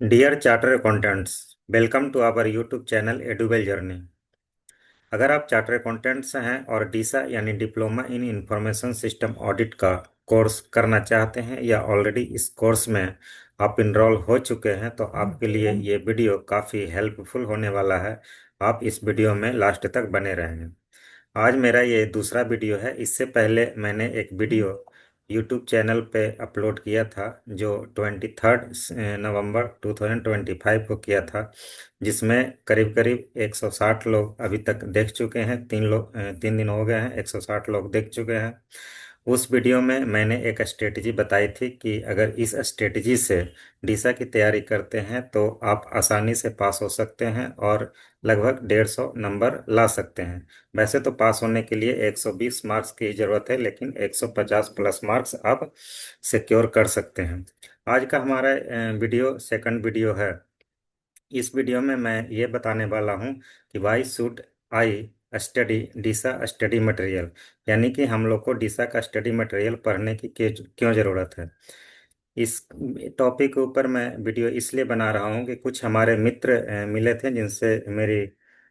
Dear chartered accountants, welcome to our YouTube channel Edubell journey. अगर आप chartered accountants हैं और डीसा यानी diploma in information system audit का कोर्स करना चाहते हैं या ऑलरेडी इस कोर्स में आप इनरोल हो चुके हैं तो आपके लिए ये वीडियो काफ़ी हेल्पफुल होने वाला है। आप इस वीडियो में लास्ट तक बने रहेंगे। आज मेरा ये दूसरा वीडियो है। इससे पहले मैंने एक वीडियो यूट्यूब चैनल पे अपलोड किया था जो 23 नवंबर 2025 को किया था, जिसमें करीब करीब 160 लोग अभी तक देख चुके हैं। 3 दिन हो गए हैं, 160 लोग देख चुके हैं। उस वीडियो में मैंने एक स्ट्रेटजी बताई थी कि अगर इस स्ट्रेटजी से डीसा की तैयारी करते हैं तो आप आसानी से पास हो सकते हैं और लगभग 150 नंबर ला सकते हैं। वैसे तो पास होने के लिए 120 मार्क्स की ज़रूरत है, लेकिन 150 प्लस मार्क्स आप सिक्योर कर सकते हैं। आज का हमारा वीडियो सेकंड वीडियो है। इस वीडियो में मैं ये बताने वाला हूँ कि why should I study Deesa study material, यानी कि हम लोग को डीसा का स्टडी मटेरियल पढ़ने की क्यों ज़रूरत है। इस टॉपिक के ऊपर मैं वीडियो इसलिए बना रहा हूँ कि कुछ हमारे मित्र मिले थे जिनसे मेरी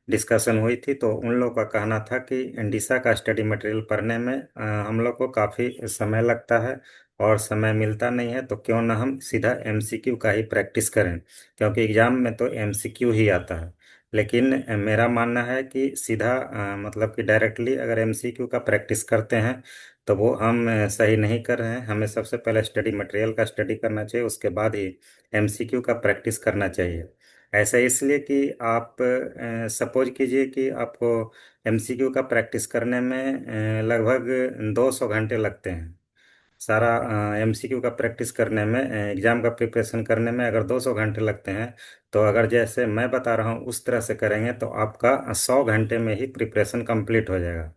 डिस्कशन हुई थी, तो उन लोगों का कहना था कि डीसा का स्टडी मटेरियल पढ़ने में हम लोग को काफ़ी समय लगता है और समय मिलता नहीं है, तो क्यों ना हम सीधा एमसीक्यू का ही प्रैक्टिस करें, क्योंकि एग्ज़ाम में तो एमसीक्यू ही आता है। लेकिन मेरा मानना है कि सीधा मतलब कि डायरेक्टली अगर एमसीक्यू का प्रैक्टिस करते हैं तो वो हम सही नहीं कर रहे हैं। हमें सबसे पहले स्टडी मटेरियल का स्टडी करना चाहिए, उसके बाद ही एमसीक्यू का प्रैक्टिस करना चाहिए। ऐसा इसलिए कि आप सपोज कीजिए कि आपको एमसीक्यू का प्रैक्टिस करने में लगभग 200 घंटे लगते हैं। सारा एमसीक्यू का प्रैक्टिस करने में, एग्ज़ाम का प्रिपरेशन करने में अगर 200 घंटे लगते हैं, तो अगर जैसे मैं बता रहा हूँ उस तरह से करेंगे तो आपका 100 घंटे में ही प्रिपरेशन कंप्लीट हो जाएगा।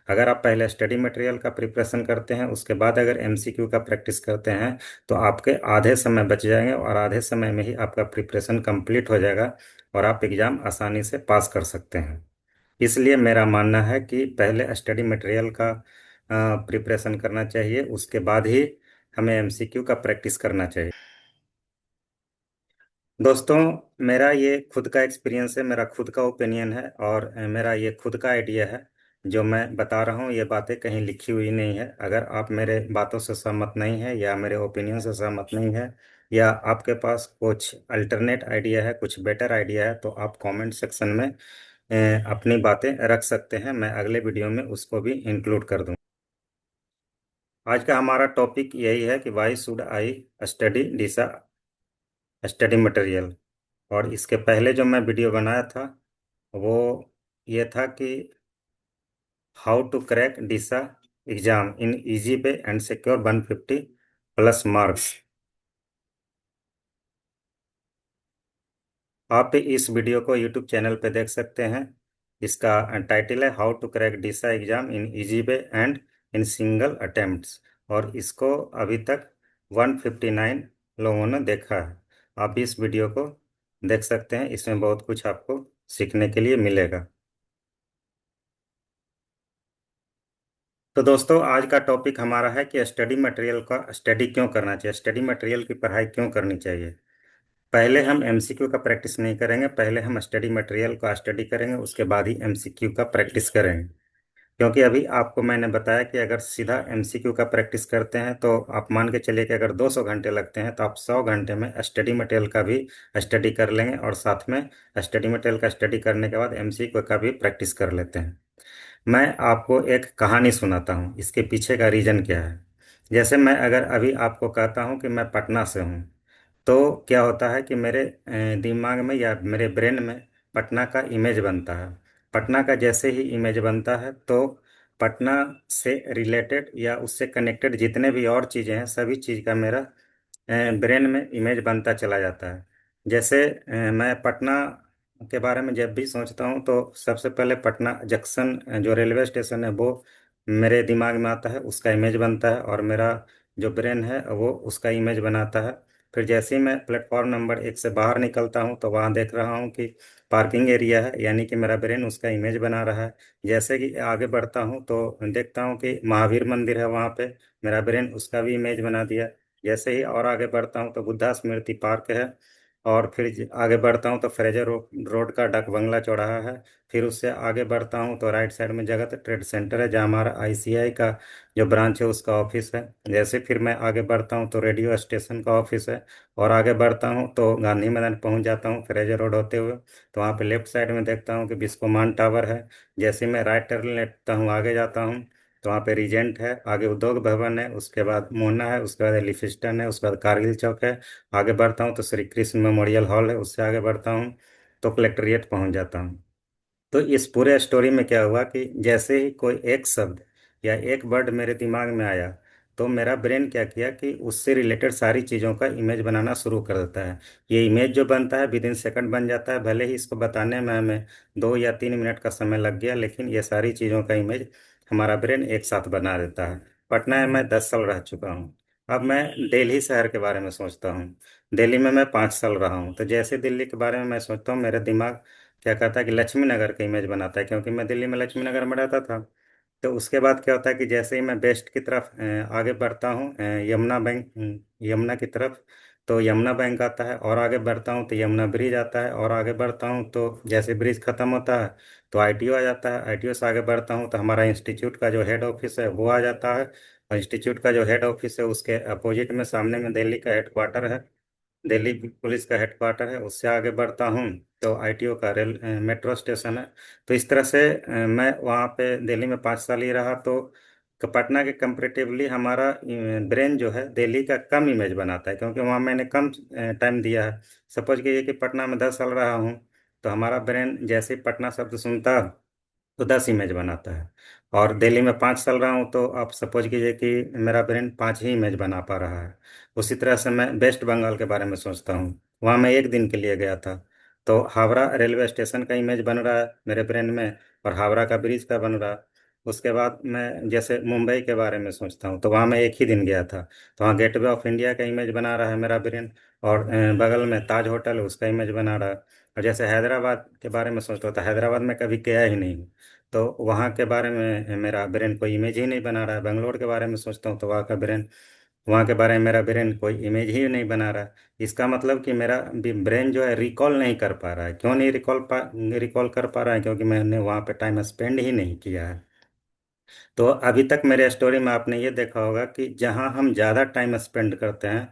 अगर आप पहले स्टडी मटेरियल का प्रिपरेशन करते हैं, उसके बाद अगर एमसीक्यू का प्रैक्टिस करते हैं, तो आपके आधे समय बच जाएंगे और आधे समय में ही आपका प्रिपरेशन कंप्लीट हो जाएगा और आप एग्ज़ाम आसानी से पास कर सकते हैं। इसलिए मेरा मानना है कि पहले स्टडी मटेरियल का प्रिपरेशन करना चाहिए, उसके बाद ही हमें एमसीक्यू का प्रैक्टिस करना चाहिए। दोस्तों, मेरा ये खुद का एक्सपीरियंस है, मेरा खुद का ओपिनियन है और मेरा ये खुद का आइडिया है। जो मैं बता रहा हूँ ये बातें कहीं लिखी हुई नहीं है। अगर आप मेरे बातों से सहमत नहीं है या मेरे ओपिनियन से सहमत नहीं है या आपके पास कुछ अल्टरनेट आइडिया है, कुछ बेटर आइडिया है, तो आप कमेंट सेक्शन में अपनी बातें रख सकते हैं। मैं अगले वीडियो में उसको भी इंक्लूड कर दूँ। आज का हमारा टॉपिक यही है कि why should I study Deesa study material. और इसके पहले जो मैं वीडियो बनाया था वो ये था कि how to crack DISA exam in easy way and secure 150 plus marks. आप इस वीडियो को यूट्यूब चैनल पे देख सकते हैं। इसका टाइटल है how to crack DISA exam in easy way and in single attempts, और इसको अभी तक 159 लोगों ने देखा है। आप भी इस वीडियो को देख सकते हैं, इसमें बहुत कुछ आपको सीखने के लिए मिलेगा। तो दोस्तों, आज का टॉपिक हमारा है कि स्टडी मटेरियल का स्टडी क्यों करना चाहिए, स्टडी मटेरियल की पढ़ाई क्यों करनी चाहिए। पहले हम एमसीक्यू का प्रैक्टिस नहीं करेंगे, पहले हम स्टडी मटेरियल का स्टडी करेंगे, उसके बाद ही एमसीक्यू का प्रैक्टिस करेंगे। क्योंकि अभी आपको मैंने बताया कि अगर सीधा एमसीक्यू का प्रैक्टिस करते हैं तो आप मान के चलिए कि अगर 200 घंटे लगते हैं तो आप 100 घंटे में स्टडी मटेरियल का भी स्टडी कर लेंगे और साथ में स्टडी मटेरियल का स्टडी करने के बाद एमसीक्यू का भी प्रैक्टिस कर लेते हैं। मैं आपको एक कहानी सुनाता हूँ, इसके पीछे का रीज़न क्या है। जैसे मैं अगर अभी आपको कहता हूँ कि मैं पटना से हूँ, तो क्या होता है कि मेरे दिमाग में या मेरे ब्रेन में पटना का इमेज बनता है। पटना का जैसे ही इमेज बनता है तो पटना से रिलेटेड या उससे कनेक्टेड जितने भी और चीज़ें हैं, सभी चीज़ का मेरा ब्रेन में इमेज बनता चला जाता है। जैसे मैं पटना के बारे में जब भी सोचता हूँ तो सबसे पहले पटना जंक्शन जो रेलवे स्टेशन है वो मेरे दिमाग में आता है, उसका इमेज बनता है और मेरा जो ब्रेन है वो उसका इमेज बनाता है। फिर जैसे ही मैं प्लेटफॉर्म नंबर 1 से बाहर निकलता हूँ तो वहाँ देख रहा हूँ कि पार्किंग एरिया है, यानी कि मेरा ब्रेन उसका इमेज बना रहा है। जैसे कि आगे बढ़ता हूँ तो देखता हूँ कि महावीर मंदिर है, वहाँ पे मेरा ब्रेन उसका भी इमेज बना दिया। जैसे ही और आगे बढ़ता हूँ तो बुद्धा स्मृति पार्क है, और फिर आगे बढ़ता हूँ तो फ्रेजर रोड का डाक बंगला चौराहा है। फिर उससे आगे बढ़ता हूँ तो राइट साइड में जगत ट्रेड सेंटर है, जहाँ हमारा आईसीआई का जो ब्रांच है उसका ऑफिस है। जैसे फिर मैं आगे बढ़ता हूँ तो रेडियो स्टेशन का ऑफिस है। और आगे बढ़ता हूँ तो गांधी मैदान पहुँच जाता हूँ फ्रेजर रोड होते हुए। तो वहाँ पे लेफ्ट साइड में देखता हूँ कि बिस्कोमान टावर है। जैसे मैं राइट टर्न लेता हूँ आगे जाता हूँ तो वहाँ पे रीजेंट है, आगे उद्योग भवन है, उसके बाद मोना है, उसके बाद एलिफिस्टन है, उसके बाद कारगिल चौक है। आगे बढ़ता हूँ तो श्री कृष्ण मेमोरियल हॉल है, उससे आगे बढ़ता हूँ तो कलेक्ट्रेट पहुँच जाता हूँ। तो इस पूरे स्टोरी में क्या हुआ कि जैसे ही कोई एक शब्द या एक वर्ड मेरे दिमाग में आया, तो मेरा ब्रेन क्या किया कि उससे रिलेटेड सारी चीज़ों का इमेज बनाना शुरू कर देता है। ये इमेज जो बनता है विद इन सेकंड बन जाता है, भले ही इसको बताने में हमें 2 या 3 मिनट का समय लग गया, लेकिन ये सारी चीज़ों का इमेज हमारा ब्रेन एक साथ बना देता है। पटना में मैं 10 साल रह चुका हूँ। अब मैं दिल्ली शहर के बारे में सोचता हूँ। दिल्ली में मैं 5 साल रहा हूँ, तो जैसे दिल्ली के बारे में मैं सोचता हूँ मेरा दिमाग क्या कहता है कि लक्ष्मी नगर का इमेज बनाता है, क्योंकि मैं दिल्ली में लक्ष्मी नगर में रहता था। तो उसके बाद क्या होता है कि जैसे ही मैं वेस्ट की तरफ आगे बढ़ता हूँ, यमुना बैंक, यमुना की तरफ, तो यमुना बैंक आता है। और आगे बढ़ता हूँ तो यमुना ब्रिज आता है। और आगे बढ़ता हूँ तो जैसे ब्रिज खत्म होता है तो आईटीओ आ जाता है। आईटीओ से आगे बढ़ता हूँ तो हमारा इंस्टीट्यूट का जो हेड ऑफिस है वो आ जाता है। और इंस्टीट्यूट का जो हेड ऑफिस है उसके अपोजिट में सामने में दिल्ली का हेडक्वार्टर है, दिल्ली पुलिस का हेडक्वार्टर है। उससे आगे बढ़ता हूँ तो आईटीओ का मेट्रो स्टेशन है। तो इस तरह से मैं वहाँ पे दिल्ली में 5 साल ही रहा। तो पटना के कंपेरेटिवली हमारा ब्रेन जो है दिल्ली का कम इमेज बनाता है, क्योंकि वहाँ मैंने कम टाइम दिया है। सपोज कीजिए कि पटना में 10 साल रहा हूँ, तो हमारा ब्रेन जैसे ही पटना शब्द सुनता तो 10 इमेज बनाता है। और दिल्ली में 5 साल रहा हूँ तो आप सपोज कीजिए कि मेरा ब्रेन 5 ही इमेज बना पा रहा है। उसी तरह से मैं वेस्ट बंगाल के बारे में सोचता हूँ। वहाँ मैं एक दिन के लिए गया था। तो हावड़ा रेलवे स्टेशन का इमेज बन रहा है मेरे ब्रेन में, और हावड़ा का ब्रिज का बन रहा है। उसके बाद मैं जैसे मुंबई के बारे में सोचता हूँ तो वहाँ मैं एक ही दिन गया था। तो वहाँ गेटवे ऑफ इंडिया का इमेज बना रहा है मेरा ब्रेन। और बगल में ताज होटल है उसका इमेज बना रहा है। और जैसे हैदराबाद के बारे में सोचता हूँ तो हैदराबाद में कभी गया ही नहीं हूँ, तो वहाँ के बारे में मेरा ब्रेन कोई इमेज ही नहीं बना रहा है। बेंगलोर के बारे में सोचता हूँ तो वहाँ के बारे में मेरा ब्रेन कोई इमेज ही नहीं बना रहा है। इसका मतलब कि मेरा ब्रेन जो है रिकॉल नहीं कर पा रहा है। क्यों नहीं रिकॉल कर पा रहा है? क्योंकि मैंने वहाँ पे टाइम स्पेंड ही नहीं किया है। तो अभी तक मेरे स्टोरी में आपने ये देखा होगा कि जहाँ हम ज़्यादा टाइम स्पेंड करते हैं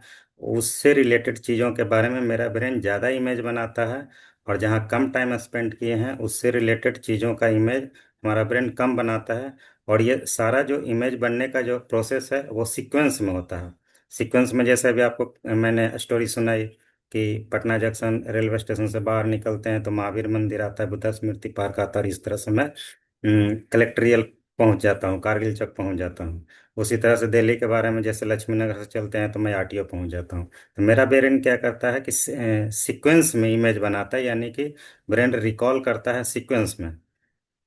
उससे रिलेटेड चीज़ों के बारे में मेरा ब्रेन ज़्यादा इमेज बनाता है। और जहाँ कम टाइम स्पेंड किए हैं उससे रिलेटेड चीज़ों का इमेज हमारा ब्रेन कम बनाता है। और ये सारा जो इमेज बनने का जो प्रोसेस है वो सीक्वेंस में होता है। सीक्वेंस में जैसे अभी आपको मैंने स्टोरी सुनाई कि पटना जंक्शन रेलवे स्टेशन से बाहर निकलते हैं तो महावीर मंदिर आता है, बुद्धा स्मृति पार्क आता है, और इस तरह से मैं कलेक्ट्रियल पहुंच जाता हूँ, कारगिल चौक पहुंच जाता हूँ। उसी तरह से दिल्ली के बारे में जैसे लक्ष्मी नगर से चलते हैं तो मैं आरटीओ पहुंच जाता हूँ। तो मेरा ब्रेन क्या करता है कि सीक्वेंस में इमेज बनाता है, यानी कि ब्रेन रिकॉल करता है सीक्वेंस में।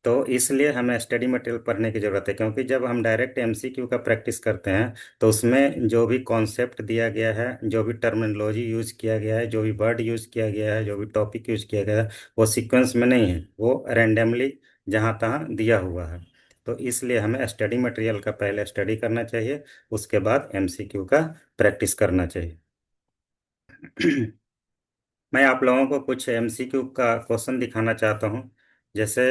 तो इसलिए हमें स्टडी मटेरियल पढ़ने की जरूरत है, क्योंकि जब हम डायरेक्ट एमसीक्यू का प्रैक्टिस करते हैं तो उसमें जो भी कॉन्सेप्ट दिया गया है, जो भी टर्मिनोलॉजी यूज किया गया है, जो भी वर्ड यूज किया गया है, जो भी टॉपिक यूज किया गया है, वो सीक्वेंस में नहीं है, वो रैंडमली जहाँ तहाँ दिया हुआ है। तो इसलिए हमें स्टडी मटेरियल का पहले स्टडी करना चाहिए, उसके बाद एमसीक्यू का प्रैक्टिस करना चाहिए। मैं आप लोगों को कुछ एमसीक्यू का क्वेश्चन दिखाना चाहता हूँ। जैसे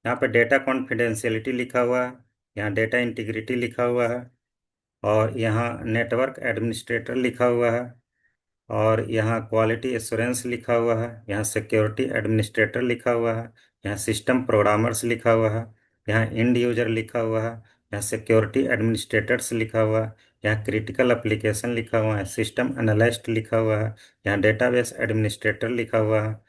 यहाँ पे डेटा कॉन्फिडेंशियलिटी लिखा हुआ है, यहाँ डेटा इंटीग्रिटी लिखा हुआ है, और यहाँ नेटवर्क एडमिनिस्ट्रेटर लिखा हुआ है, और यहाँ क्वालिटी एश्योरेंस लिखा हुआ है, यहाँ सिक्योरिटी एडमिनिस्ट्रेटर लिखा हुआ है, यहाँ सिस्टम प्रोग्रामर्स लिखा हुआ है, यहाँ एंड यूजर लिखा हुआ है, यहाँ सिक्योरिटी एडमिनिस्ट्रेटर्स लिखा हुआ है, यहाँ क्रिटिकल एप्लीकेशन लिखा हुआ है, सिस्टम एनालिस्ट लिखा हुआ है, यहाँ डेटाबेस एडमिनिस्ट्रेटर लिखा हुआ है।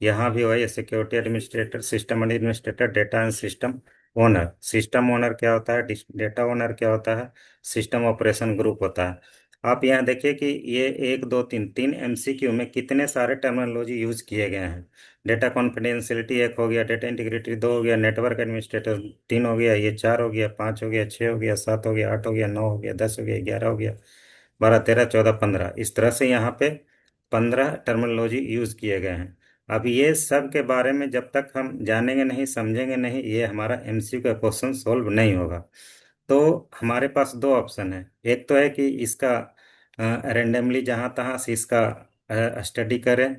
यहाँ भी वही security administrator, system administrator, data and system owner. System owner क्या होता है, डेटा ओनर क्या होता है, सिस्टम ऑपरेशन ग्रुप होता है। आप यहाँ देखिए कि ये एक दो तीन तीन एमसीक्यू में कितने सारे टर्मिनोलॉजी यूज किए गए हैं। डेटा कॉन्फिडेंशियलिटी एक हो गया, डेटा इंटीग्रिटी दो हो गया, नेटवर्क एडमिनिस्ट्रेटर तीन हो गया, ये चार हो गया, पाँच हो गया, छः हो गया, सात हो गया, आठ हो गया, नौ हो गया, 10 हो गया, 11 हो गया, 12, 13, 14, 15, इस तरह से यहाँ पे 15 टर्मिनोलॉजी यूज किए गए हैं। अब ये सब के बारे में जब तक हम जानेंगे नहीं, समझेंगे नहीं, ये हमारा एमसीक्यू का क्वेश्चन सोल्व नहीं होगा। तो हमारे पास दो ऑप्शन है। एक तो है कि इसका रेंडमली जहाँ तहाँ से इसका स्टडी करें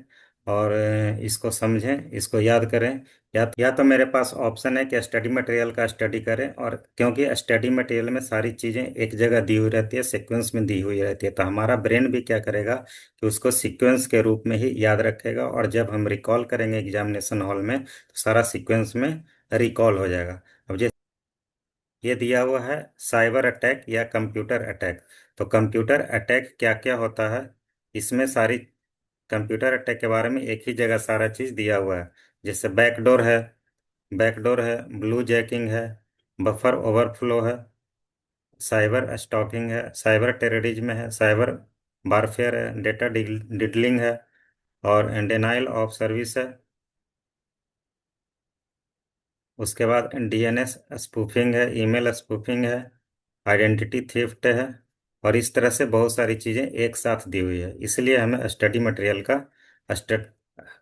और इसको समझें, इसको याद करें। या तो मेरे पास ऑप्शन है कि स्टडी मटेरियल का स्टडी करें, और क्योंकि स्टडी मटेरियल में सारी चीज़ें एक जगह दी हुई रहती है, सीक्वेंस में दी हुई रहती है, तो हमारा ब्रेन भी क्या करेगा कि उसको सीक्वेंस के रूप में ही याद रखेगा, और जब हम रिकॉल करेंगे एग्जामिनेशन हॉल में तो सारा सीक्वेंस में रिकॉल हो जाएगा। अब ये दिया हुआ है साइबर अटैक या कंप्यूटर अटैक। तो कंप्यूटर अटैक क्या क्या होता है, इसमें सारी कंप्यूटर अटैक के बारे में एक ही जगह सारा चीज़ दिया हुआ है। जैसे बैकडोर है, ब्लू जैकिंग है, बफर ओवरफ्लो है, साइबर स्टॉकिंग है, साइबर टेररिज्म है, साइबर वारफेयर है, डेटा डिडलिंग है, और डिनाइल ऑफ सर्विस है। उसके बाद डीएनएस स्पूफिंग है, ईमेल स्पूफिंग है, आइडेंटिटी थेफ्ट है, और इस तरह से बहुत सारी चीज़ें एक साथ दी हुई है। इसलिए हमें स्टडी मटेरियल का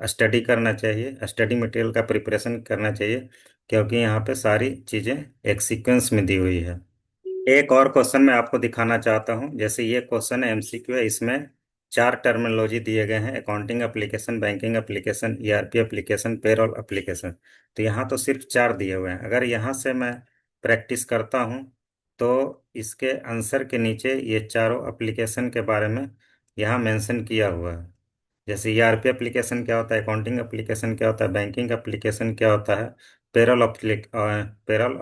स्टडी करना चाहिए, स्टडी मटेरियल का प्रिपरेशन करना चाहिए, क्योंकि यहाँ पे सारी चीज़ें एक सीक्वेंस में दी हुई है। एक और क्वेश्चन मैं आपको दिखाना चाहता हूँ। जैसे ये क्वेश्चन है, एमसीक्यू है, इसमें चार टर्मिनोलॉजी दिए गए हैं: accounting application, banking application, ERP application, payroll application. तो यहाँ तो सिर्फ चार दिए हुए हैं। अगर यहाँ से मैं प्रैक्टिस करता हूँ तो इसके आंसर के नीचे ये चारों एप्लीकेशन के बारे में यहाँ मेंशन किया हुआ है। जैसे ईआरपी एप्लीकेशन क्या होता है, अकाउंटिंग एप्लीकेशन क्या होता है, बैंकिंग एप्लीकेशन क्या होता है, पेरोल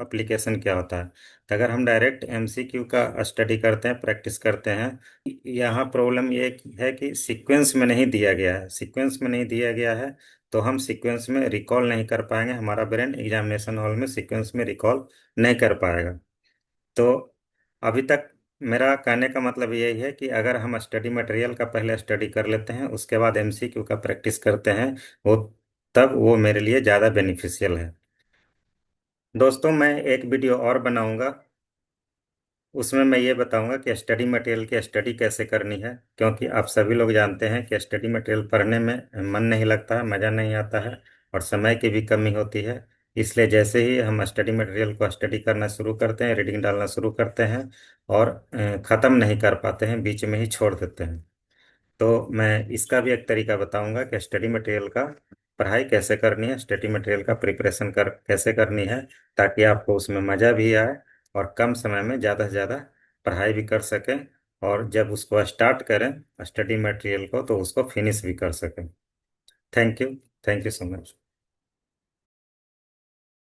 एप्लीकेशन क्या होता है। तो अगर हम डायरेक्ट एमसीक्यू का स्टडी करते हैं, प्रैक्टिस करते हैं, यहाँ प्रॉब्लम ये है कि सीक्वेंस में नहीं दिया गया है। सीक्वेंस में नहीं दिया गया है तो हम सीक्वेंस में रिकॉल नहीं कर पाएंगे, हमारा ब्रेन एग्जामिनेशन हॉल में सीक्वेंस में रिकॉल नहीं कर पाएगा। तो अभी तक मेरा कहने का मतलब यही है कि अगर हम स्टडी मटेरियल का पहले स्टडी कर लेते हैं, उसके बाद एमसीक्यू का प्रैक्टिस करते हैं, वो तब वो मेरे लिए ज़्यादा बेनिफिशियल है। दोस्तों, मैं एक वीडियो और बनाऊंगा, उसमें मैं ये बताऊंगा कि स्टडी मटेरियल की स्टडी कैसे करनी है, क्योंकि आप सभी लोग जानते हैं कि स्टडी मटेरियल पढ़ने में मन नहीं लगता है, मज़ा नहीं आता है, और समय की भी कमी होती है। इसलिए जैसे ही हम स्टडी मटेरियल को स्टडी करना शुरू करते हैं, रीडिंग डालना शुरू करते हैं, और ख़त्म नहीं कर पाते हैं, बीच में ही छोड़ देते हैं। तो मैं इसका भी एक तरीका बताऊंगा कि स्टडी मटेरियल का पढ़ाई कैसे करनी है, स्टडी मटेरियल का प्रिपरेशन कर कैसे करनी है, ताकि आपको उसमें मज़ा भी आए और कम समय में ज़्यादा से ज़्यादा पढ़ाई भी कर सकें, और जब उसको स्टार्ट करें स्टडी मटेरियल को तो उसको फिनिश भी कर सकें। Thank you. Thank you so much.